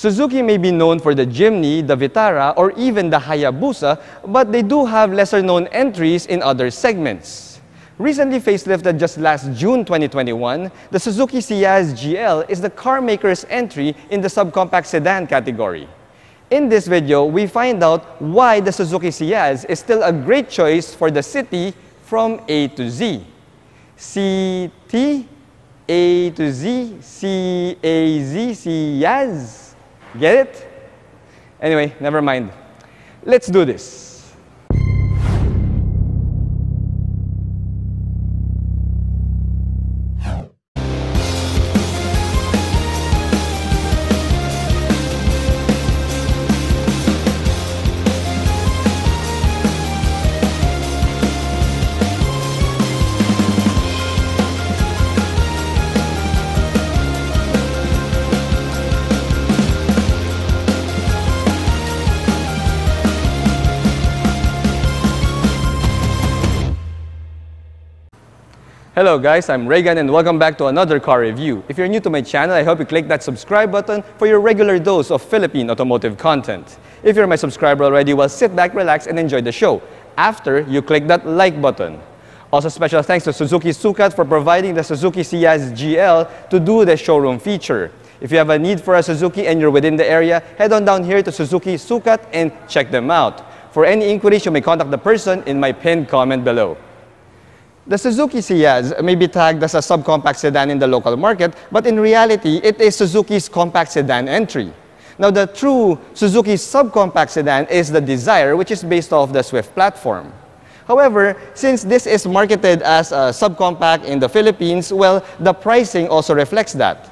Suzuki may be known for the Jimny, the Vitara, or even the Hayabusa, but they do have lesser-known entries in other segments. Recently facelifted just last June 2021, the Suzuki Ciaz GL is the car maker's entry in the subcompact sedan category. In this video, we find out why the Suzuki Ciaz is still a great choice for the city from A to Z. C-T, A to Z, C-A-Z, Ciaz. Get it? Anyway, never mind. Let's do this. Hello guys, I'm Reagan and welcome back to another car review. If you're new to my channel, I hope you click that subscribe button for your regular dose of Philippine automotive content. If you're my subscriber already, well, sit back, relax, and enjoy the show after you click that like button. Also, special thanks to Suzuki Sukat for providing the Suzuki Ciaz GL to do the showroom feature. If you have a need for a Suzuki and you're within the area, head on down here to Suzuki Sukat and check them out. For any inquiries, you may contact the person in my pinned comment below. The Suzuki Ciaz may be tagged as a subcompact sedan in the local market, but in reality, it is Suzuki's compact sedan entry. Now, the true Suzuki subcompact sedan is the Dzire, which is based off the Swift platform. However, since this is marketed as a subcompact in the Philippines, well, the pricing also reflects that.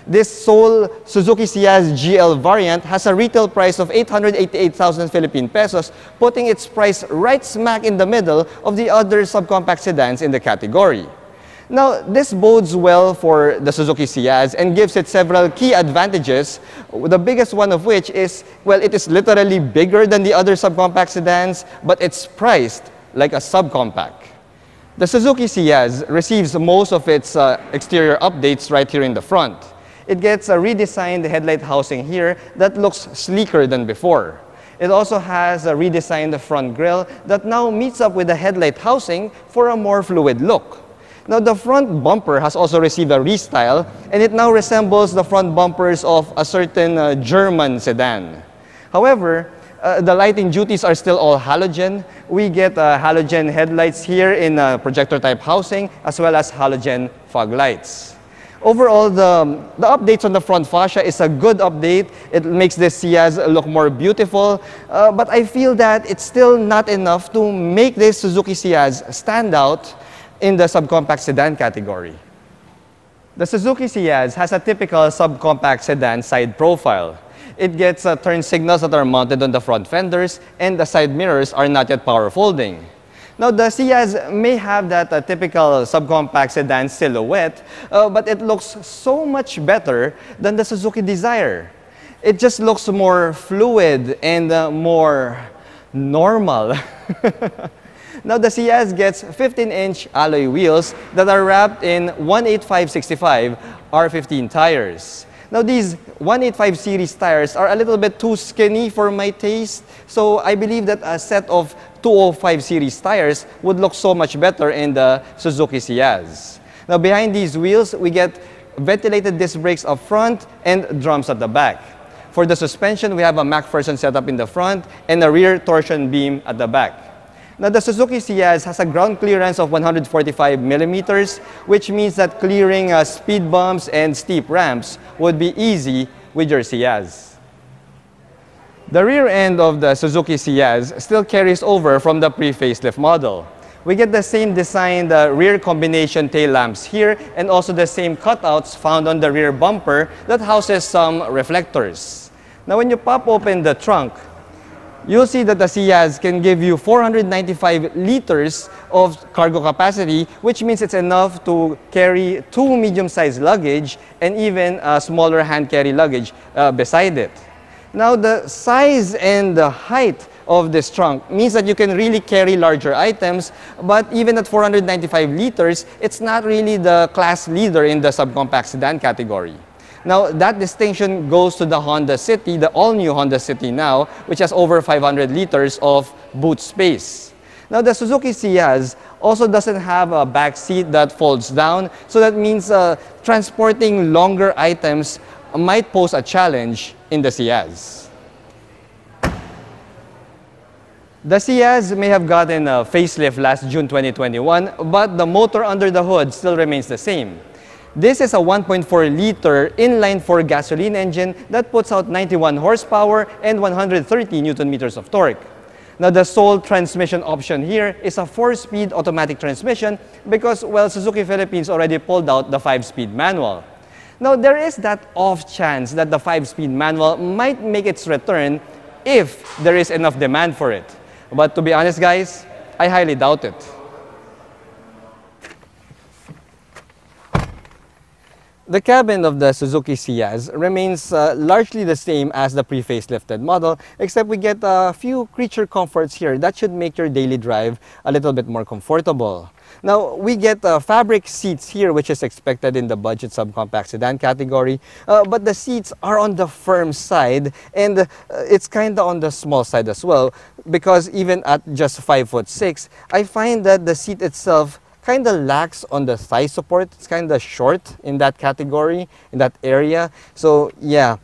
This sole Suzuki Ciaz GL variant has a retail price of 888,000 Philippine pesos, putting its price right smack in the middle of the other subcompact sedans in the category. Now, this bodes well for the Suzuki Ciaz and gives it several key advantages, the biggest one of which is, well, it is literally bigger than the other subcompact sedans, but it's priced like a subcompact. The Suzuki Ciaz receives most of its exterior updates right here in the front. It gets a redesigned headlight housing here that looks sleeker than before. It also has a redesigned front grille that now meets up with the headlight housing for a more fluid look. Now, the front bumper has also received a restyle, and it now resembles the front bumpers of a certain German sedan. However, the lighting duties are still all halogen. We get halogen headlights here in projector-type housing, as well as halogen fog lights. Overall, the updates on the front fascia is a good update. It makes this Ciaz look more beautiful, but I feel that it's still not enough to make this Suzuki Ciaz stand out in the subcompact sedan category. The Suzuki Ciaz has a typical subcompact sedan side profile. It gets turn signals that are mounted on the front fenders, and the side mirrors are not yet power folding. Now, the Ciaz may have that typical subcompact sedan silhouette, but it looks so much better than the Suzuki Dzire. It just looks more fluid and more normal. Now, the Ciaz gets 15-inch alloy wheels that are wrapped in 185/65 R15 tires. Now, these 185 series tires are a little bit too skinny for my taste, so I believe that a set of 205 series tires would look so much better in the Suzuki Ciaz. Now, behind these wheels, we get ventilated disc brakes up front and drums at the back. For the suspension, we have a MacPherson setup in the front and a rear torsion beam at the back. Now, the Suzuki Ciaz has a ground clearance of 145 millimeters, which means that clearing speed bumps and steep ramps would be easy with your Ciaz. The rear end of the Suzuki Ciaz still carries over from the pre-facelift model. We get the same designed rear combination tail lamps here, and also the same cutouts found on the rear bumper that houses some reflectors. Now, when you pop open the trunk, you'll see that the Ciaz can give you 495 liters of cargo capacity, which means it's enough to carry 2 medium-sized luggage and even a smaller hand-carry luggage beside it. Now, the size and the height of this trunk means that you can really carry larger items, but even at 495 liters, it's not really the class leader in the subcompact sedan category. Now, that distinction goes to the Honda City, the all-new Honda City now, which has over 500 liters of boot space. Now, the Suzuki Ciaz also doesn't have a back seat that folds down, so that means transporting longer items might pose a challenge in the Ciaz. The Ciaz may have gotten a facelift last June 2021, but the motor under the hood still remains the same. This is a 1.4-liter inline-4 gasoline engine that puts out 91 horsepower and 130 Newton-meters of torque. Now, the sole transmission option here is a 4-speed automatic transmission because, well, Suzuki Philippines already pulled out the 5-speed manual. Now, there is that off chance that the 5-speed manual might make its return if there is enough demand for it. But to be honest, guys, I highly doubt it. The cabin of the Suzuki Ciaz remains largely the same as the pre-facelifted model, except we get a few creature comforts here that should make your daily drive a little bit more comfortable. Now, we get fabric seats here, which is expected in the budget subcompact sedan category, but the seats are on the firm side, and it's kind of on the small side as well, because even at just 5'6", I find that the seat itself kind of lacks on the thigh support. It's kind of short in that category, in that area. So yeah,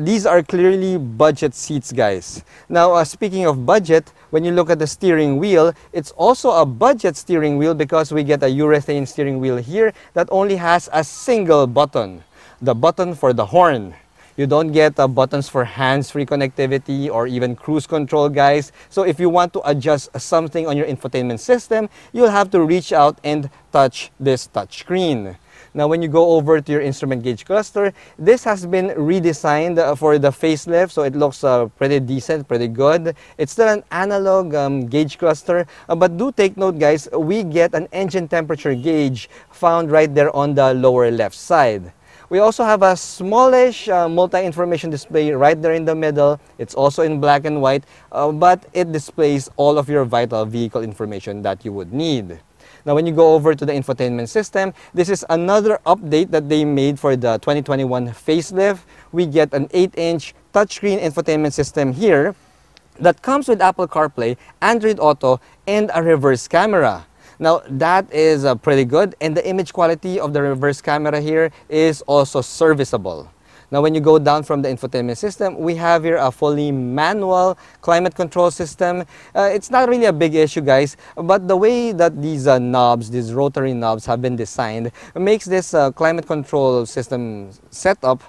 these are clearly budget seats, guys. Now, speaking of budget, when you look at the steering wheel, it's also a budget steering wheel because we get a urethane steering wheel here that only has a single button, the button for the horn. You don't get buttons for hands-free connectivity or even cruise control, guys. So if you want to adjust something on your infotainment system, you'll have to reach out and touch this touchscreen. Now, when you go over to your instrument gauge cluster, this has been redesigned for the facelift, so it looks pretty decent, pretty good. It's still an analog gauge cluster, but do take note, guys, we get an engine temperature gauge found right there on the lower left side. We also have a smallish multi-information display right there in the middle. It's also in black and white, but it displays all of your vital vehicle information that you would need. Now, when you go over to the infotainment system, this is another update that they made for the 2021 facelift. We get an 8-inch touchscreen infotainment system here that comes with Apple CarPlay, Android Auto, and a reverse camera. Now, that is pretty good, and the image quality of the reverse camera here is also serviceable. Now, when you go down from the infotainment system, we have here a fully manual climate control system. It's not really a big issue, guys, but the way that these knobs, these rotary knobs have been designed makes this climate control system setup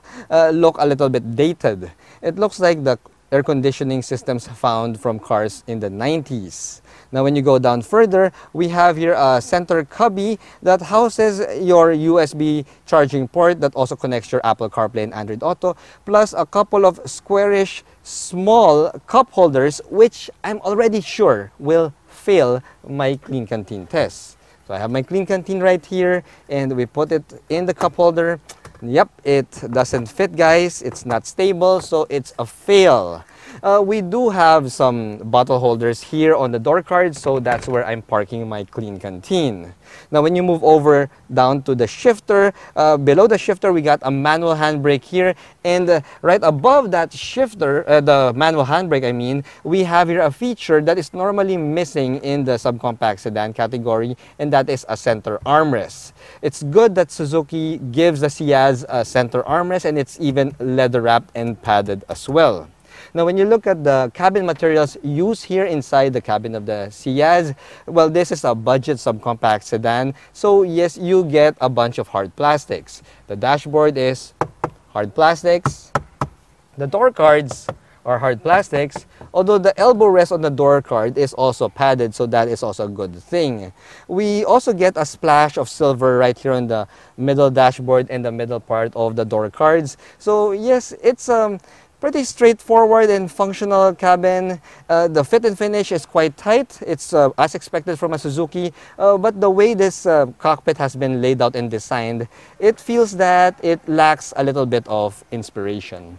look a little bit dated. It looks like the air conditioning systems found from cars in the 90s. Now, when you go down further, we have here a center cubby that houses your USB charging port that also connects your Apple CarPlay and Android Auto, plus a couple of squarish small cup holders, which I'm already sure will fail my Clean Canteen test. So I have my Clean Canteen right here, and we put it in the cup holder. Yep, it doesn't fit, guys. It's not stable, so it's a fail. We do have some bottle holders here on the door cards, so that's where I'm parking my Clean Canteen. Now, when you move over down to the shifter, below the shifter, we got a manual handbrake here, and right above that shifter, the manual handbrake, I mean, we have here a feature that is normally missing in the subcompact sedan category, and that is a center armrest. It's good that Suzuki gives the Ciaz a center armrest, and it's even leather wrapped and padded as well. Now, when you look at the cabin materials used here inside the cabin of the Ciaz, well, this is a budget subcompact sedan. So yes, you get a bunch of hard plastics. The dashboard is hard plastics. The door cards are hard plastics, although the elbow rest on the door card is also padded, so that is also a good thing. We also get a splash of silver right here on the middle dashboard and the middle part of the door cards. So yes, it's pretty straightforward and functional cabin. The fit and finish is quite tight. It's as expected from a Suzuki, but the way this cockpit has been laid out and designed, it feels that it lacks a little bit of inspiration.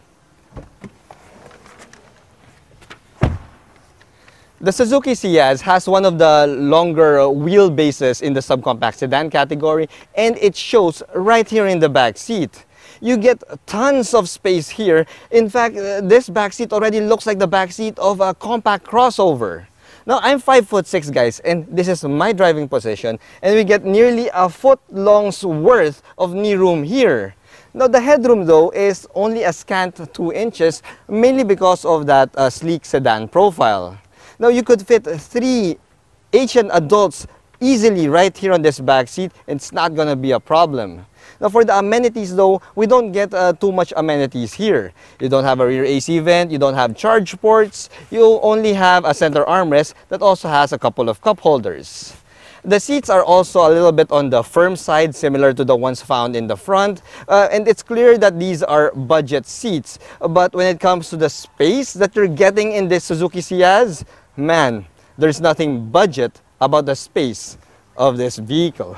The Suzuki Ciaz has one of the longer wheelbases in the subcompact sedan category, and it shows right here in the back seat. You get tons of space here. In fact, this backseat already looks like the backseat of a compact crossover. Now, I'm 5'6", guys, and this is my driving position, and we get nearly a foot-long's worth of knee room here. Now, the headroom, though, is only a scant 2 inches, mainly because of that sleek sedan profile. Now, you could fit 3 Asian adults easily right here on this back seat. It's not gonna be a problem. Now, for the amenities, though, we don't get too much amenities here. You don't have a rear AC vent, you don't have charge ports, you only have a center armrest that also has a couple of cup holders. The seats are also a little bit on the firm side, similar to the ones found in the front. And it's clear that these are budget seats. But when it comes to the space that you're getting in this Suzuki Ciaz, man, there's nothing budget about the space of this vehicle.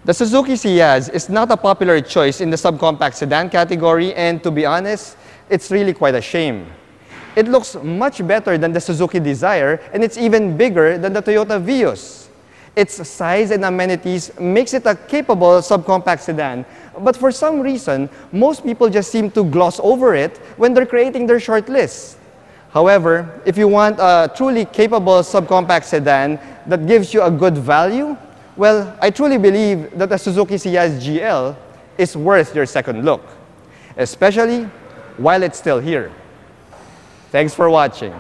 The Suzuki Ciaz is not a popular choice in the subcompact sedan category, and to be honest, it's really quite a shame. It looks much better than the Suzuki Dzire, and it's even bigger than the Toyota Vios. Its size and amenities makes it a capable subcompact sedan, but for some reason, most people just seem to gloss over it when they're creating their short lists. However, if you want a truly capable subcompact sedan that gives you a good value, well, I truly believe that the Suzuki Ciaz GL is worth your second look, especially while it's still here. Thanks for watching.